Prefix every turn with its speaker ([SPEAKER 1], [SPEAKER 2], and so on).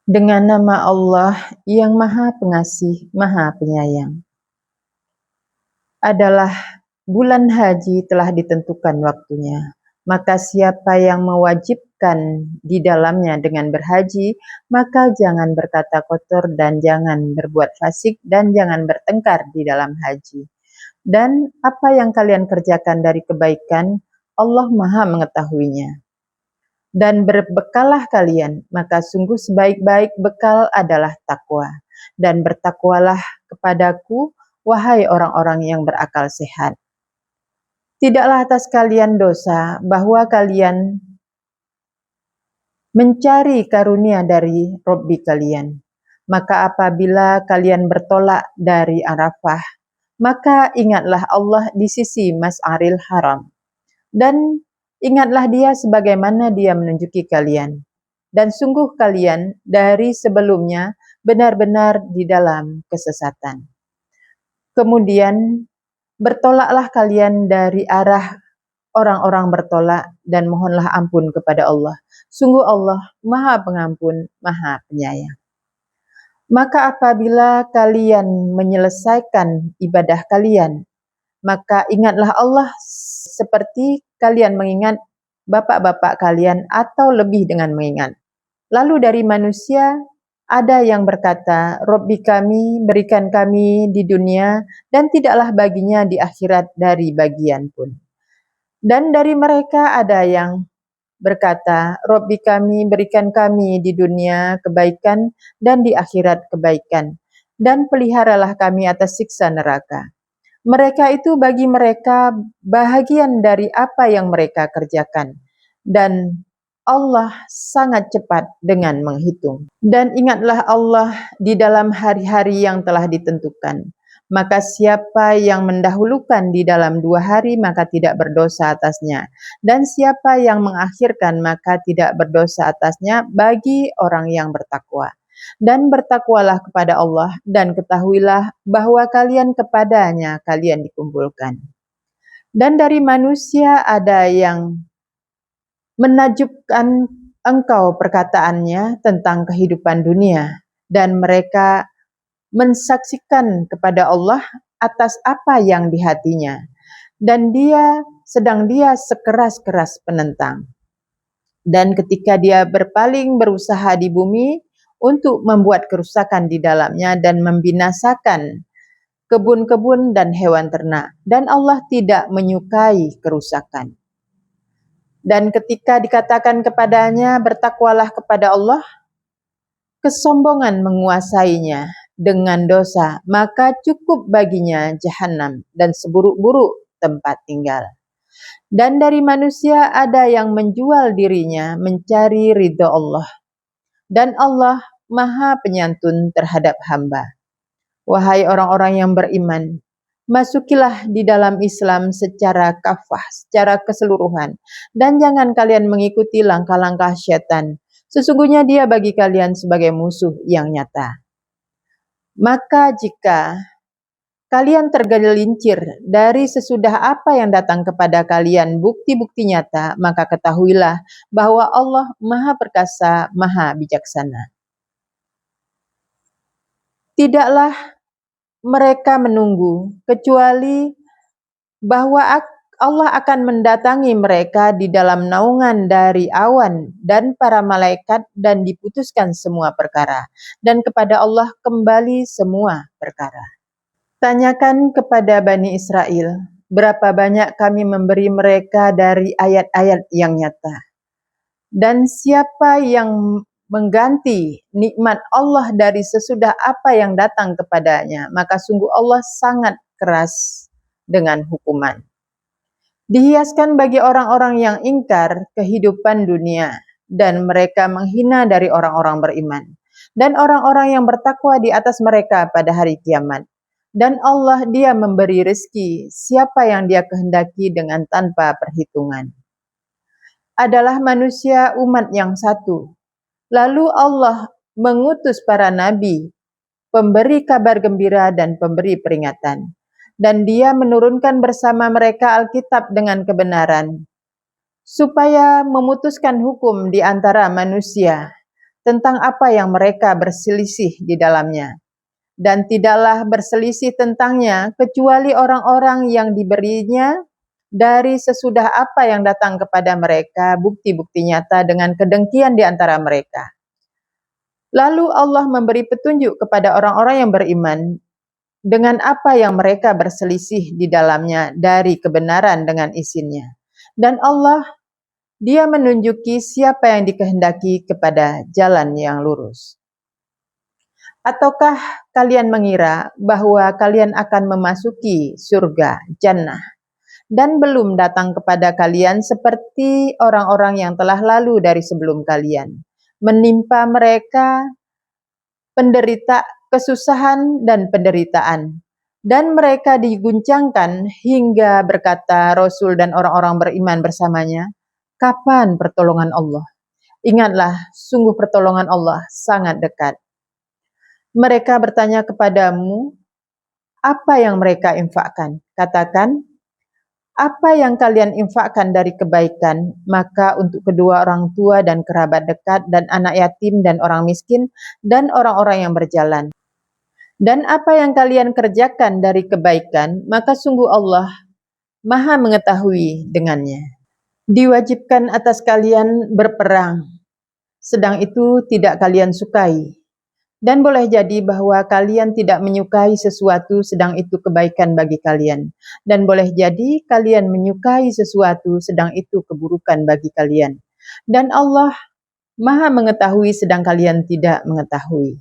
[SPEAKER 1] Dengan nama Allah yang Maha Pengasih, Maha Penyayang. Adalah bulan haji telah ditentukan waktunya. Maka siapa yang mewajibkan di dalamnya dengan berhaji, maka jangan berkata kotor dan jangan berbuat fasik dan jangan bertengkar di dalam haji. Dan apa yang kalian kerjakan dari kebaikan, Allah Maha mengetahuinya. Dan berbekallah kalian, maka sungguh sebaik-baik bekal adalah takwa. Dan bertakwalah kepadaku, wahai orang-orang yang berakal sehat. Tidaklah atas kalian dosa bahwa kalian mencari karunia dari Robbi kalian. Maka apabila kalian bertolak dari Arafah, maka ingatlah Allah di sisi Mas'aril Haram. Dan ingatlah dia sebagaimana dia menunjuki kalian. Dan sungguh kalian dari sebelumnya benar-benar di dalam kesesatan. Kemudian bertolaklah kalian dari arah orang-orang bertolak dan mohonlah ampun kepada Allah. Sungguh Allah Maha Pengampun, Maha Penyayang. Maka apabila kalian menyelesaikan ibadah kalian, maka ingatlah Allah seperti kalian mengingat bapak-bapak kalian atau lebih dengan mengingat. Lalu dari manusia ada yang berkata, Robbi kami, berikan kami di dunia dan tidaklah baginya di akhirat dari bagian pun. Dan dari mereka ada yang berkata, Robbi kami, berikan kami di dunia kebaikan dan di akhirat kebaikan. Dan peliharalah kami atas siksa neraka. Mereka itu bagi mereka bahagian dari apa yang mereka kerjakan. Dan Allah sangat cepat dengan menghitung. Dan ingatlah Allah di dalam hari-hari yang telah ditentukan. Maka siapa yang mendahulukan di dalam 2 hari maka tidak berdosa atasnya. Dan siapa yang mengakhirkan maka tidak berdosa atasnya bagi orang yang bertakwa. Dan bertakwalah kepada Allah dan ketahuilah bahwa kalian kepadanya kalian dikumpulkan. Dan dari manusia ada yang menakjubkan engkau perkataannya tentang kehidupan dunia dan mereka mensaksikan kepada Allah atas apa yang di hatinya dan dia sekeras-keras penentang. Dan ketika dia berpaling berusaha di bumi untuk membuat kerusakan di dalamnya dan membinasakan kebun-kebun dan hewan ternak, dan Allah tidak menyukai kerusakan. Dan ketika dikatakan kepadanya bertakwalah kepada Allah, kesombongan menguasainya dengan dosa, maka cukup baginya jahanam dan seburuk-buruk tempat tinggal. Dan dari manusia ada yang menjual dirinya mencari ridha Allah. Dan Allah Maha Penyantun terhadap hamba. Wahai orang-orang yang beriman, masukilah di dalam Islam secara kafah, secara keseluruhan. Dan jangan kalian mengikuti langkah-langkah syaitan. Sesungguhnya dia bagi kalian sebagai musuh yang nyata. Maka jika kalian tergelincir dari sesudah apa yang datang kepada kalian bukti-bukti nyata, maka ketahuilah bahwa Allah Maha Perkasa, Maha Bijaksana. Tidaklah mereka menunggu kecuali bahwa Allah akan mendatangi mereka di dalam naungan dari awan dan para malaikat dan diputuskan semua perkara. Dan kepada Allah kembali semua perkara. Tanyakan kepada Bani Israel, berapa banyak kami memberi mereka dari ayat-ayat yang nyata. Dan siapa yang mengganti nikmat Allah dari sesudah apa yang datang kepadanya, maka sungguh Allah sangat keras dengan hukuman. Dihiaskan bagi orang-orang yang ingkar kehidupan dunia dan mereka menghina dari orang-orang beriman dan orang-orang yang bertakwa di atas mereka pada hari kiamat. Dan Allah dia memberi rezeki siapa yang dia kehendaki dengan tanpa perhitungan. Adalah manusia umat yang satu. Lalu Allah mengutus para nabi, pemberi kabar gembira dan pemberi peringatan. Dan dia menurunkan bersama mereka Alkitab dengan kebenaran, supaya memutuskan hukum di antara manusia. tentang apa yang mereka berselisih di dalamnya. Dan tidaklah berselisih tentangnya kecuali orang-orang yang diberinya dari sesudah apa yang datang kepada mereka bukti-bukti nyata dengan kedengkian di antara mereka. Lalu Allah memberi petunjuk kepada orang-orang yang beriman dengan apa yang mereka berselisih di dalamnya dari kebenaran dengan izinnya. Dan Allah, Dia menunjuki siapa yang dikehendaki kepada jalan yang lurus. Ataukah kalian mengira bahwa kalian akan memasuki surga, jannah, dan belum datang kepada kalian seperti orang-orang yang telah lalu dari sebelum kalian, menimpa mereka kesusahan dan penderitaan, dan mereka diguncangkan hingga berkata Rasul dan orang-orang beriman bersamanya, kapan pertolongan Allah? Ingatlah, sungguh pertolongan Allah sangat dekat. Mereka bertanya kepadamu, apa yang mereka infakkan? Katakan, apa yang kalian infakkan dari kebaikan, maka untuk kedua orang tua dan kerabat dekat dan anak yatim dan orang miskin dan orang-orang yang berjalan. Dan apa yang kalian kerjakan dari kebaikan, maka sungguh Allah Maha mengetahui dengannya. Diwajibkan atas kalian berperang, sedang itu tidak kalian sukai. Dan boleh jadi bahwa kalian tidak menyukai sesuatu sedang itu kebaikan bagi kalian. Dan boleh jadi kalian menyukai sesuatu sedang itu keburukan bagi kalian. Dan Allah Maha mengetahui sedang kalian tidak mengetahui.